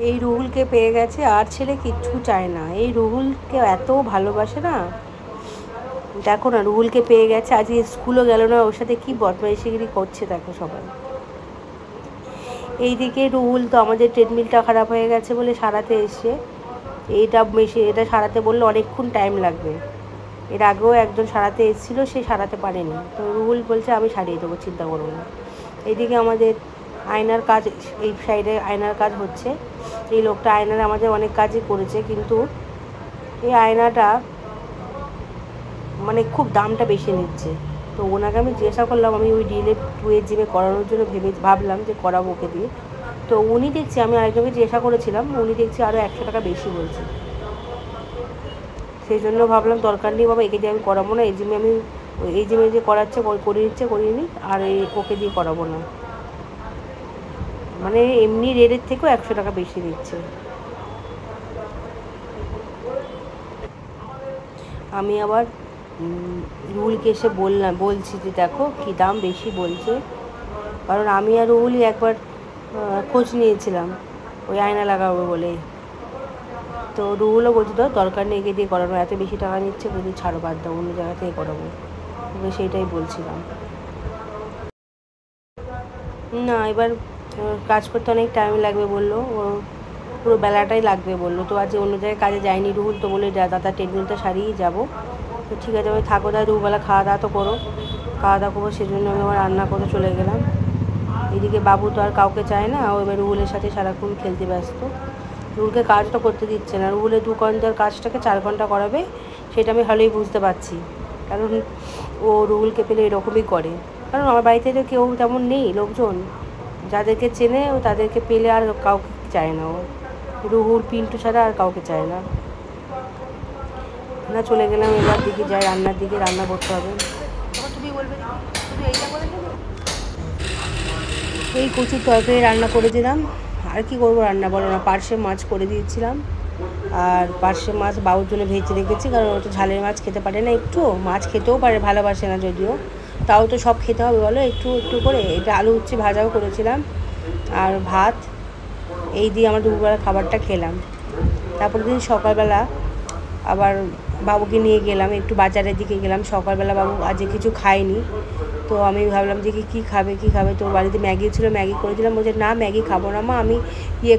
এই রুহুলকে পেয়ে গেছে, আর ছেলে কিচ্ছু চায় না। এই রুহুলকে এত ভালোবাসে না, দেখো না, রুহুলকে পেয়ে গেছে। আজকে স্কুলও গেল না, ওর সাথে কী বদমাইশিগিরি করছে দেখো সবাই। এইদিকে রুহুল তো আমাদের ট্রেডমিলটা খারাপ হয়ে গেছে বলে সারাতে এসছে। এটা সারাতে বললে অনেকক্ষণ টাইম লাগবে। এর আগেও একজন সারাতে এসেছিলো, সে সারাতে পারেনি। তো রুহুল বলছে আমি সারিয়ে দেবো, চিন্তা করো না। এইদিকে আমাদের আয়নার কাজ, এই সাইডে আয়নার কাজ হচ্ছে। এই লোকটা আয়নার আমাদের অনেক কাজই করেছে, কিন্তু এই আয়নাটা মানে খুব দামটা বেশি নিচ্ছে। তো ওনাকে আমি জিজ্ঞাসা করলাম, আমি ওই ডিএলএড 2 এর জিমে করানোর জন্য ভাবলাম যে করাবো ওকে দিয়ে। তো উনি দেখছি, আমি আরেকজনকে জিজ্ঞাসা করেছিলাম, উনি দেখছি আরও 100 টাকা বেশি বলছে। সেই জন্য ভাবলাম দরকার নেই বাবা, একে দিয়ে আমি করাবো না। এই জিমে যে করাচ্ছে করিয়ে নিচ্ছে, করিয়ে নিই, আর ওকে দিয়ে করাবো না। মানে এমনি রেটের থেকেও 100 টাকা বেশি দিচ্ছে। আমি আবার রুহুলকে এসে বলছি যে দেখো কী দাম বেশি বলছে। কারণ আমি আর রুহুলই একবার খোঁজ নিয়েছিলাম ওই আয়না লাগাবো বলে। তো রুহুলও বলছে দরকার নেই, একে দিয়ে করানো, এত বেশি টাকা নিচ্ছে, বলছি ছাড়ো, বাদ দাও, অন্য জায়গা থেকে করাবো। ওকে সেইটাই বলছিলাম। না, এবার কাজ করতে অনেক টাইম লাগবে বললো, ওর পুরো বেলাটাই লাগবে বললো। তো আজ অন্য জায়গায় কাজে যায়নি রুহুল, তো বলে দাদা ট্রেডমিলটা সারিয়েই যাবো। তো ঠিক আছে, আমি থাকো, তাই দুবেলা খাওয়া দাওয়া তো করো। খাওয়া দাওয়া করবো, সেজন্য আমি আমার রান্না করে চলে গেলাম। এদিকে বাবু তো আর কাউকে চায় না, ও এবার রুহুলের সাথে সারাক্ষণ খেলতে ব্যস্ত। রুহুলকে কাজটা করতে দিচ্ছে না। রুহুলের 2 ঘন্টার কাজটাকে 4 ঘন্টা করাবে, সেটা আমি ভালোই বুঝতে পারছি। কারণ ও রুহুলকে পেলে এরকমই করে। কারণ আমার বাড়িতে তো কেউ তেমন নেই লোকজন, যাদেরকে চেনে ও তাদেরকে পেলে আর কাউকে চায় না। ও রুহুল পিন্টু ছাড়া আর কাউকে চায় না। না, চলে গেলাম এবার দিকে যাই, রান্নার দিকে, রান্না করতে হবে। তুমি বলবে শুধু এইটা করে দেবো। এই কচুর তরকারি রান্না করে দিলাম। আর কি করবো রান্না, বলো না, পার্শে মাছ করে দিয়েছিলাম। আর পার্শে মাছ বাবুর জন্য ভেজে রেখেছি, কারণ ও তো ঝালের মাছ খেতে পারে না। একটু মাছ খেতেও পারে, ভালোবাসে না যদিও, তাও তো সব খেতে হবে বলো, একটু একটু করে। এটা আলু উচ্ছে ভাজাও করেছিলাম, আর ভাত। এই দিয়ে আমরা দুপুরবেলা খাবারটা খেলাম। তারপর দিন সকালবেলা আবার বাবুকে নিয়ে গেলাম, একটু বাজারের দিকে গেলাম। সকালবেলা বাবু আজকে কিছু খায়নি, তো আমি ভাবলাম যে কী খাবে। তো বাড়িতে ম্যাগি ছিল, ম্যাগি করে দিলাম। বলছে না, ম্যাগি খাবো না মা, আমি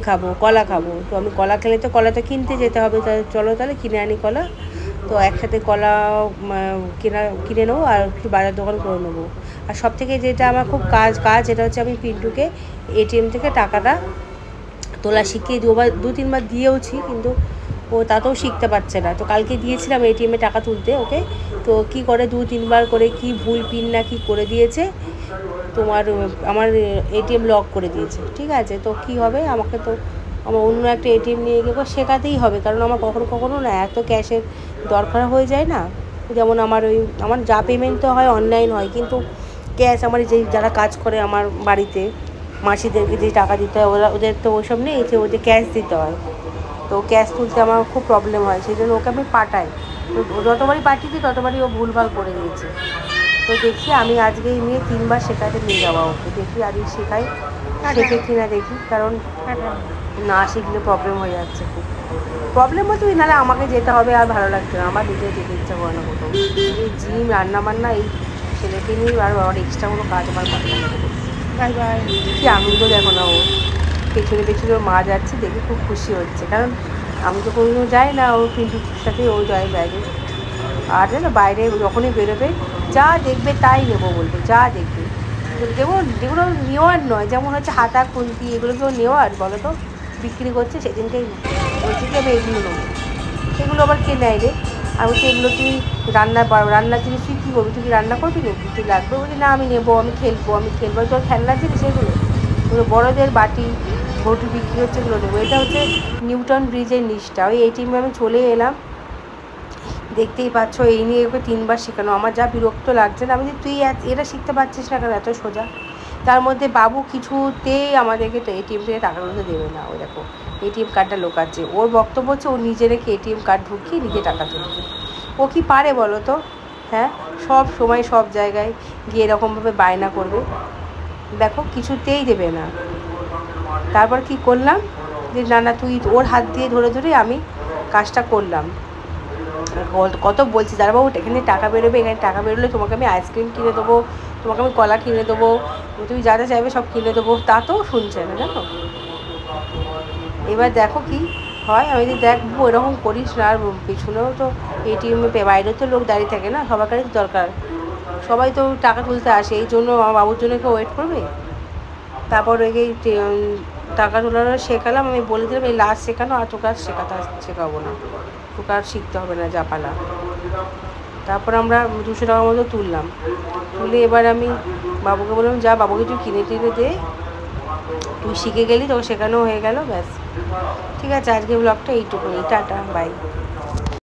খাবো, কলা খাবো। তো আমি কলা খেলে তো কলা তো কিনতে যেতে হবে, তাহলে চলো তাহলে কিনে আনি কলা। তো একসাথে কলা কিনে নেবো, আর একটু বাজার দোকান করে নেবো। আর সবথেকে যেটা আমার খুব কাজ এটা হচ্ছে, আমি পিন্টুকে এটিএম থেকে টাকাটা তোলা শিখিয়ে 2-3 বার দিয়েওছি, কিন্তু ও তাতেও শিখতে পারছে না। তো কালকে দিয়েছিলাম এটিএমে টাকা তুলতে ওকে, তো কি করে 2-3 বার করে কি ভুল পিন না কি করে দিয়েছে, আমার এটিএম লক করে দিয়েছে। ঠিক আছে, তো কি হবে, আমাকে তো আমার অন্য একটা এটিএম নিয়ে গিয়ে শেখাতেই হবে। কারণ আমার কখনো না এত ক্যাশের দরকার হয়ে যায় না। যেমন আমার যা পেমেন্ট তো হয় অনলাইন হয়, কিন্তু ক্যাশ আমার যারা কাজ করে আমার বাড়িতে, মাসিদেরকে যে টাকা দিতে হয়, ওদের তো ওইসব নেই, যে ওদের ক্যাশ দিতে হয়। তো ক্যাশ তুলতে আমার খুব প্রবলেম হয়, সেই জন্য ওকে আমি পাঠাই। তো যতবারই পাঠিয়েছি ততবারই ও ভুলভাল করে দিয়েছে। তো দেখি আমি আজকেই নিয়ে 3 বার শেখাতে নিয়ে যাওয়া ওকে, দেখি আজকে শেখে কিনা দেখি। কারণ না শিখলে প্রবলেম হয়ে যাচ্ছে, খুব প্রবলেম হচ্ছে। নাহলে আমাকে যেতে হবে, আর ভালো লাগছে না, আমার নিজে যেতে ইচ্ছা করে না কোথাও। এই জিম, রান্নাবান্না, এই ছেলেকে নিয়ে আর এক্সট্রা কোনো কাজ আমার ভালো লাগে না। Bye bye. কী আনন্দ দেখো না, ও পেছনে পেছনে ওর মা যাচ্ছে দেখে খুব খুশি হচ্ছে। কারণ আমি তো কোনো যাই না, ওর পিন্টুর সাথে ও যায় বাইরে। আর জানো, বাইরে যখনই বেরোবে যা দেখবে তাই নেবো বলবে, যা দেখবে। যেগুলো নেওয়ার নয়, যেমন হচ্ছে হাতা খুন্তি, এগুলো কেউ নেওয়ার বলো তো, বিক্রি করছে। সেদিনকে বলছি কি আমি এগুলো নেবো, এগুলো আবার কে নেয় রে। আমি বলছি এগুলো তুই রান্নার জিনিস তুই কী করবি, তুই কি রান্না করবি নাকি, তুই লাগবে? বলছি না, আমি নেবো, আমি খেলবো। তোর খেলনার জিনিস এগুলো বড়োদের বাটি ঘটি বিক্রি হচ্ছে, এগুলো নেবো। এটা হচ্ছে নিউটন ব্রিজের নিচটা। ওই এটিএমে আমি চলে এলাম, দেখতেই পাচ্ছ। এই নিয়ে ওকে 3 বার শেখানো, আমার যা বিরক্ত লাগছে না। আমি যে তুই এটা শিখতে পারছিস না কেন, এত সোজা। তার মধ্যে বাবু কিছুতেই আমাদেরকে তো এটিএম থেকে টাকা তুলতে দেবে না। ওই দেখো এটিএম কার্ডটা লোকাচ্ছে, ওর বক্তব্য হচ্ছে ও নিজে রেখে এটিএম কার্ড ঢুকিয়ে নিজে টাকা তুলবে। ও কি পারে বলো তো? হ্যাঁ, সব সময় সব জায়গায় গিয়ে এরকমভাবে বায়না করবে, দেখো কিছুতেই দেবে না। তারপর কি করলাম, যে না না তুই ওর হাত দিয়ে ধরে ধরে আমি কাজটা করলাম। কত বলছি দাঁড়াবাবু এখানে টাকা বেরোবে, এখানে টাকা বেরোলে তোমাকে আমি আইসক্রিম কিনে দেবো, তোমাকে আমি কলা কিনে দেবো, তুমি যা যা চাইবে সব কিনে দেবো, তা তো শুনছে না জানো। এবার দেখো কি হয়, আমি যদি দেখবো এরকম করিস না। আর পিছনেও তো এটিএমে বাইরেও তো লোক দাঁড়িয়ে থাকে না, সবাইকারই তো দরকার, সবাই তো টাকা তুলতে আসে, এই জন্য আমার বাবুর জন্য কেউ ওয়েট করবে। তারপর ওই টাকা তোলানো শেখালাম, আমি বলে দিলাম এই লাস্ট শেখানো, আর তোকে আর শেখাবো না, তোকে আর শিখতে হবে না জাপালা। তারপর আমরা 200 টাকার মতো তুললাম, তুলে এবার আমি বাবুকে বললাম যা বাবুকে তুই কিনে টিনে দে, তুই শিখে গেলি, তোকে শেখানো হয়ে গেল, ব্যাস। ঠিক আছে, আজকে ব্লগটা এইটুকুনি, টাটা বাই।